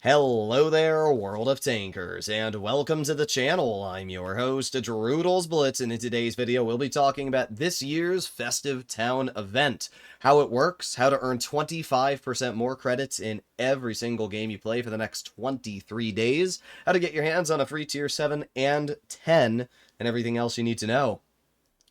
Hello there, world of tankers, and welcome to the channel. I'm your host, Droodles Blitz, and in today's video, we'll be talking about this year's Festive Town event, how it works, how to earn 25% more credits in every single game you play for the next 23 days, how to get your hands on a free Tier 7 and 10, and everything else you need to know.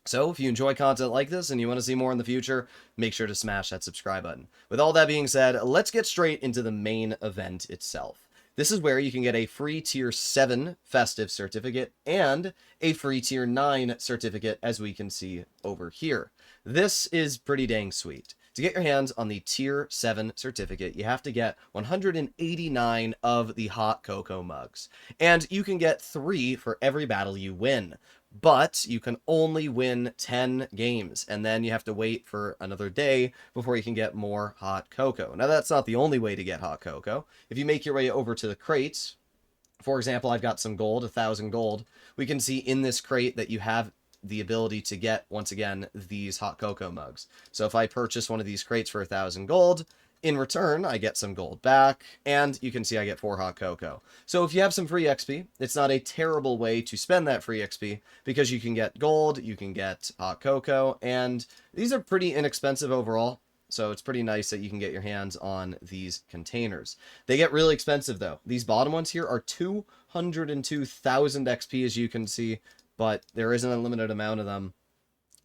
So, if you enjoy content like this and you want to see more in the future, make sure to smash that subscribe button. With all that being said, let's get straight into the main event itself. This is where you can get a free Tier 7 Festive certificate and a free Tier 9 certificate, as we can see over here. This is pretty dang sweet. To get your hands on the Tier 7 certificate, you have to get 189 of the hot cocoa mugs. And you can get 3 for every battle you win. But you can only win 10 games, and then you have to wait for another day before you can get more hot cocoa. Now, that's not the only way to get hot cocoa. If you make your way over to the crates, for example, I've got some gold, 1,000 gold, we can see in this crate that you have the ability to get, once again, these hot cocoa mugs. So if I purchase one of these crates for 1,000 gold, in return, I get some gold back, and you can see I get 4 hot cocoa. So if you have some free XP, it's not a terrible way to spend that free XP, because you can get gold, you can get hot cocoa, and these are pretty inexpensive overall. So it's pretty nice that you can get your hands on these containers. They get really expensive, though. These bottom ones here are 202,000 XP, as you can see, but there is an unlimited amount of them.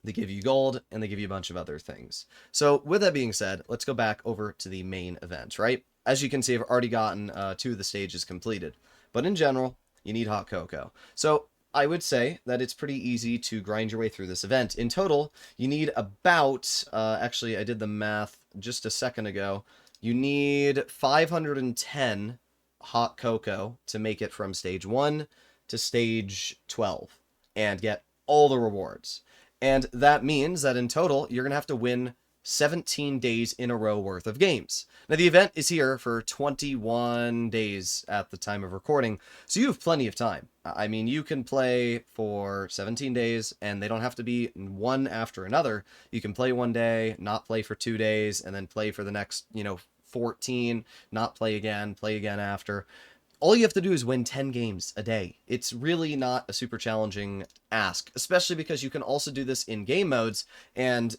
They give you gold, and they give you a bunch of other things. So with that being said, let's go back over to the main event, right? As you can see, I've already gotten 2 of the stages completed. But in general, you need hot cocoa. So I would say that it's pretty easy to grind your way through this event. In total, you need about, actually, I did the math just a second ago. You need 510 hot cocoa to make it from stage 1 to stage 12 and get all the rewards. And that means that in total, you're going to have to win 17 days in a row worth of games. Now, the event is here for 21 days at the time of recording, so you have plenty of time. I mean, you can play for 17 days, and they don't have to be one after another. You can play one day, not play for 2 days, and then play for the next, 14, not play again after. All you have to do is win 10 games a day. It's really not a super challenging ask, especially because you can also do this in game modes, and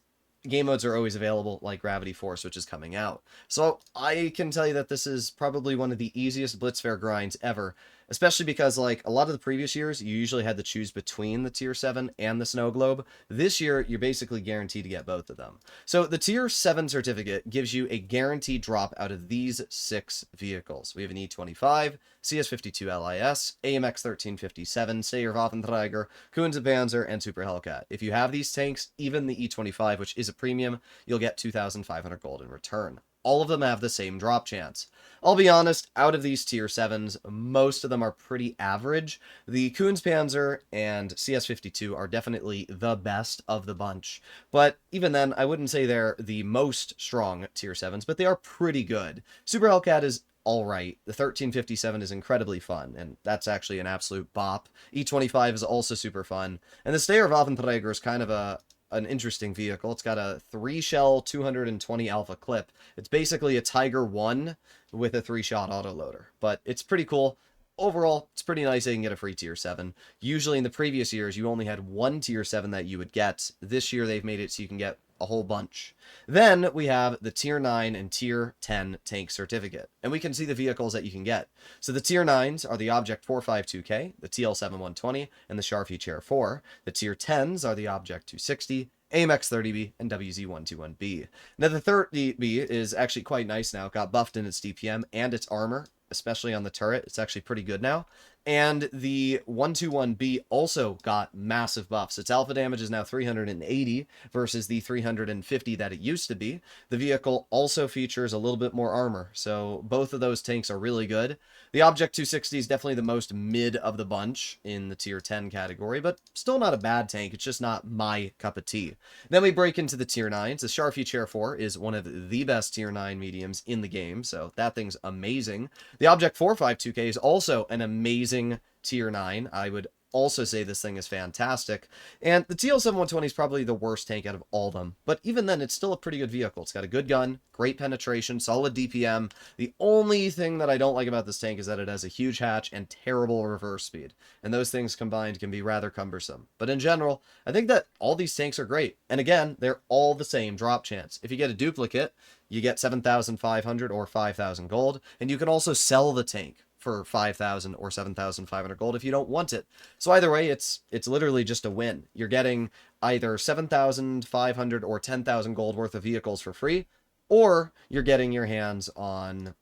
game modes are always available, like Gravity Force, which is coming out. So I can tell you that this is probably one of the easiest Blitzfair grinds ever, especially because, like, a lot of the previous years, you usually had to choose between the Tier 7 and the Snow Globe. This year, you're basically guaranteed to get both of them. So the Tier 7 certificate gives you a guaranteed drop out of these 6 vehicles. We have an E25, CS52 LIS, AMX 1357, Steyr Waffenträger, Kunzenpanzer, and Super Hellcat. If you have these tanks, even the E25, which is a premium, you'll get 2,500 gold in return. All of them have the same drop chance. I'll be honest, out of these Tier 7s, most of them are pretty average. The Kunzenpanzer and CS52 are definitely the best of the bunch. But even then, I wouldn't say they're the most strong Tier 7s, but they are pretty good. Super Hellcat is alright. The 1357 is incredibly fun, and that's actually an absolute bop. E25 is also super fun. And the Steyr Waffenträger is kind of an interesting vehicle. It's got a 3-shell 220 alpha clip. It's basically a Tiger 1 with a 3-shot autoloader, but it's pretty cool. Overall, it's pretty nice that you can get a free Tier 7. Usually in the previous years, you only had 1 Tier 7 that you would get. This year, they've made it so you can get a whole bunch. Then we have the Tier 9 and Tier 10 tank certificate, and we can see the vehicles that you can get. So the Tier 9s are the Object 452K, the TL7120, and the Sharfie Chair 4. The Tier 10s are the Object 260, AMX 30B, and WZ121B. Now the 30B is actually quite nice now. It got buffed in its DPM and its armor, especially on the turret. It's actually pretty good now. And the 121B also got massive buffs. Its alpha damage is now 380 versus the 350 that it used to be. The vehicle also features a little bit more armor, so both of those tanks are really good. The Object 260 is definitely the most mid of the bunch in the Tier 10 category, but still not a bad tank. It's just not my cup of tea. Then we break into the Tier 9s. The Sharfie Chair 4 is one of the best Tier 9 mediums in the game, so that thing's amazing. The Object 452K is also an amazing Tier 9. I would also say this thing is fantastic. And the TL-7120 is probably the worst tank out of all of them. But even then, it's still a pretty good vehicle. It's got a good gun, great penetration, solid DPM. The only thing that I don't like about this tank is that it has a huge hatch and terrible reverse speed. And those things combined can be rather cumbersome. But in general, I think that all these tanks are great. And again, they're all the same drop chance. If you get a duplicate, you get 7,500 or 5,000 gold. And you can also sell the tank for 5,000 or 7,500 gold if you don't want it. So either way, it's literally just a win. You're getting either 7,500 or 10,000 gold worth of vehicles for free, or you're getting your hands on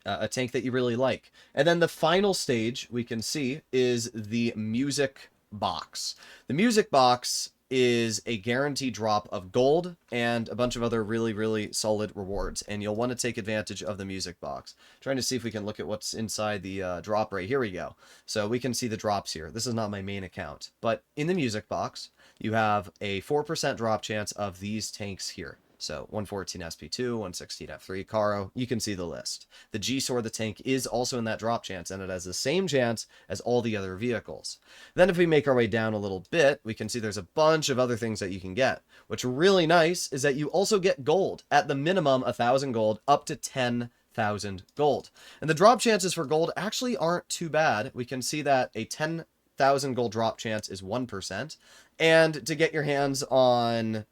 a tank that you really like. And then the final stage we can see is the music box. The music box is a guaranteed drop of gold and a bunch of other really, really solid rewards. And you'll want to take advantage of the music box. Trying to see if we can look at what's inside the drop rate. Here we go. So we can see the drops here. This is not my main account. But in the music box, you have a 4% drop chance of these tanks here. So 114 SP2, 116 F3, Caro, you can see the list. The G-Sword, the tank, is also in that drop chance, and it has the same chance as all the other vehicles. Then if we make our way down a little bit, we can see there's a bunch of other things that you can get. What's really nice is that you also get gold, at the minimum 1,000 gold, up to 10,000 gold. And the drop chances for gold actually aren't too bad. We can see that a 10,000 gold drop chance is 1%, and to get your hands on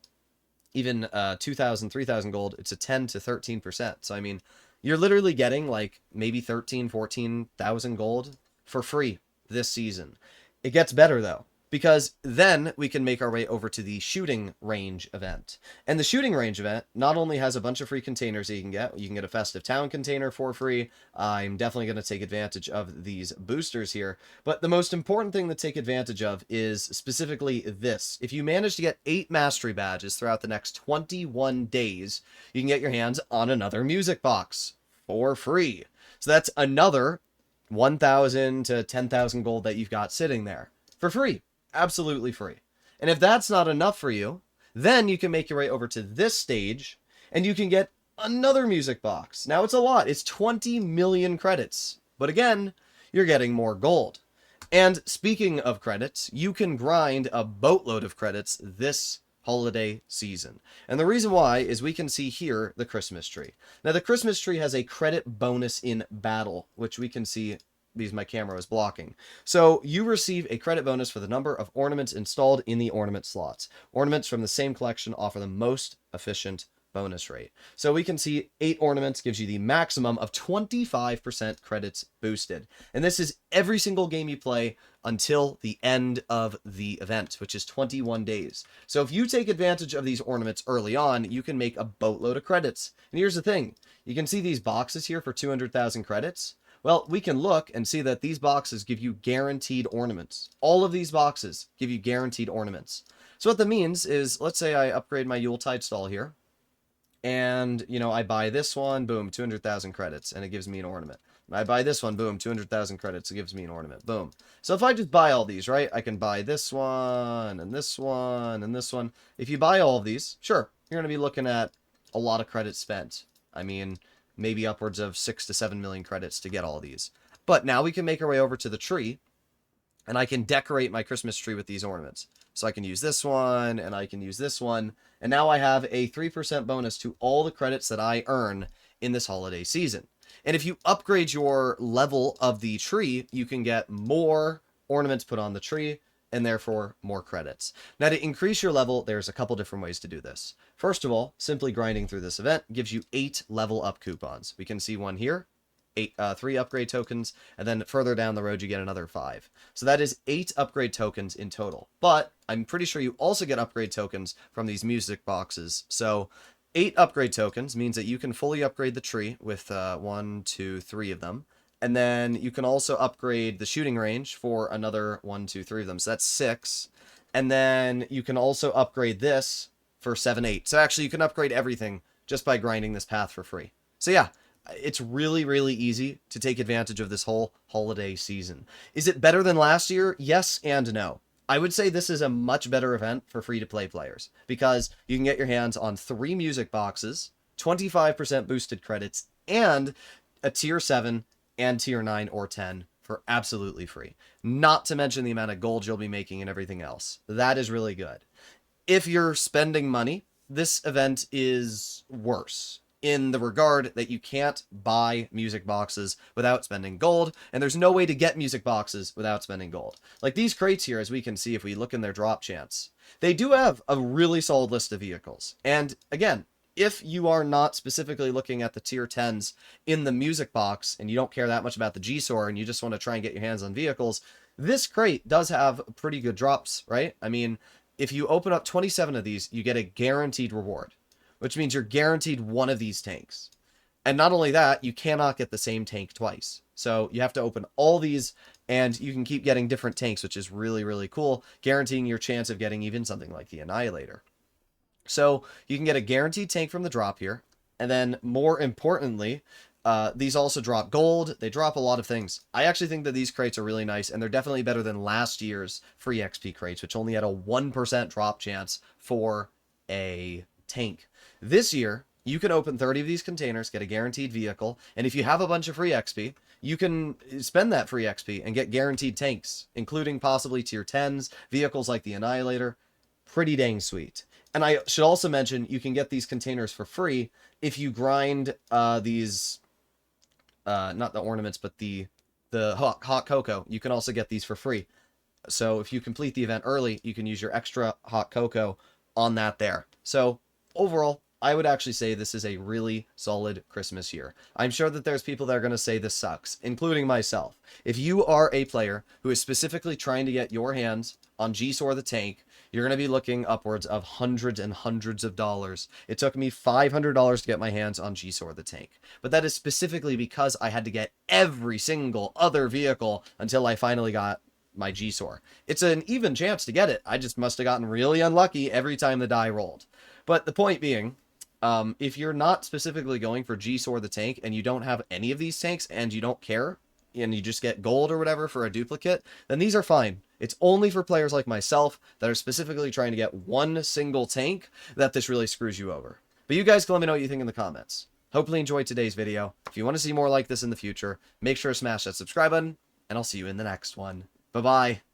even 2,000, 3,000 gold, it's a 10 to 13%. So, I mean, you're literally getting like maybe 13, 14,000 gold for free this season. It gets better though, because then we can make our way over to the shooting range event. And the shooting range event not only has a bunch of free containers that you can get a Festive Town container for free. I'm definitely going to take advantage of these boosters here. But the most important thing to take advantage of is specifically this. If you manage to get 8 mastery badges throughout the next 21 days, you can get your hands on another music box for free. So that's another 1,000 to 10,000 gold that you've got sitting there for free. Absolutely free. And if that's not enough for you, then you can make your way over to this stage and you can get another music box. Now it's a lot. It's 20 million credits. But again, you're getting more gold. And speaking of credits, you can grind a boatload of credits this holiday season. And the reason why is we can see here the Christmas tree. Now the Christmas tree has a credit bonus in battle, which we can see because my camera was blocking. So you receive a credit bonus for the number of ornaments installed in the ornament slots. Ornaments from the same collection offer the most efficient bonus rate. So we can see 8 ornaments gives you the maximum of 25% credits boosted. And this is every single game you play until the end of the event, which is 21 days. So if you take advantage of these ornaments early on, you can make a boatload of credits. And here's the thing. You can see these boxes here for 200,000 credits. Well, we can look and see that these boxes give you guaranteed ornaments. All of these boxes give you guaranteed ornaments. So what that means is, let's say I upgrade my Yuletide stall here. And, you know, I buy this one, boom, 200,000 credits, and it gives me an ornament. And I buy this one, boom, 200,000 credits, it gives me an ornament, boom. So if I just buy all these, right, I can buy this one, and this one, and this one. If you buy all of these, sure, you're going to be looking at a lot of credits spent. I mean, maybe upwards of 6 to 7 million credits to get all these. But now we can make our way over to the tree, and I can decorate my Christmas tree with these ornaments. So I can use this one, and I can use this one, and now I have a 3% bonus to all the credits that I earn in this holiday season. And if you upgrade your level of the tree, you can get more ornaments put on the tree, and therefore more credits. Now to increase your level, there's a couple different ways to do this. First of all, simply grinding through this event gives you 8 level up coupons. We can see one here, 3 upgrade tokens, and then further down the road you get another 5. So that is 8 upgrade tokens in total. But I'm pretty sure you also get upgrade tokens from these music boxes. So 8 upgrade tokens means that you can fully upgrade the tree with 1, 2, 3 of them. And then you can also upgrade the shooting range for another 1, 2, 3 of them. So that's 6. And then you can also upgrade this for 7, 8. So actually you can upgrade everything just by grinding this path for free. So yeah, it's really, really easy to take advantage of this whole holiday season. Is it better than last year? Yes and no. I would say this is a much better event for free-to-play players because you can get your hands on 3 music boxes, 25% boosted credits, and a tier 7 and tier 9 or 10 for absolutely free. Not to mention the amount of gold you'll be making and everything else. That is really good. If you're spending money, this event is worse in the regard that you can't buy music boxes without spending gold, and there's no way to get music boxes without spending gold. Like these crates here, as we can see if we look in their drop chance, they do have a really solid list of vehicles. And again, if you are not specifically looking at the tier 10s in the music box and you don't care that much about the G-SOAR and you just want to try and get your hands on vehicles, this crate does have pretty good drops, right? I mean, if you open up 27 of these, you get a guaranteed reward, which means you're guaranteed one of these tanks. And not only that, you cannot get the same tank twice. So you have to open all these, and you can keep getting different tanks, which is really, really cool, guaranteeing your chance of getting even something like the Annihilator. So you can get a guaranteed tank from the drop here. And then more importantly, these also drop gold. They drop a lot of things. I actually think that these crates are really nice, and they're definitely better than last year's free XP crates, which only had a 1% drop chance for a tank. This year, you can open 30 of these containers, get a guaranteed vehicle, and if you have a bunch of free XP, you can spend that free XP and get guaranteed tanks, including possibly tier 10s, vehicles like the Annihilator. Pretty dang sweet. And I should also mention, you can get these containers for free if you grind these, not the ornaments, but the hot cocoa. You can also get these for free. So if you complete the event early, you can use your extra hot cocoa on that there. So overall, I would actually say this is a really solid Christmas year. I'm sure that there's people that are going to say this sucks, including myself. If you are a player who is specifically trying to get your hands on G-SOAR the tank, you're going to be looking upwards of hundreds and hundreds of dollars. It took me $500 to get my hands on G-SOAR the tank. But that is specifically because I had to get every single other vehicle until I finally got my G-SOAR. It's an even chance to get it. I just must have gotten really unlucky every time the die rolled. But the point being, if you're not specifically going for G-SOAR the tank and you don't have any of these tanks and you don't care, and you just get gold or whatever for a duplicate, then these are fine. It's only for players like myself that are specifically trying to get one single tank that this really screws you over. But you guys can let me know what you think in the comments. Hopefully you enjoyed today's video. If you want to see more like this in the future, make sure to smash that subscribe button, and I'll see you in the next one. Bye-bye.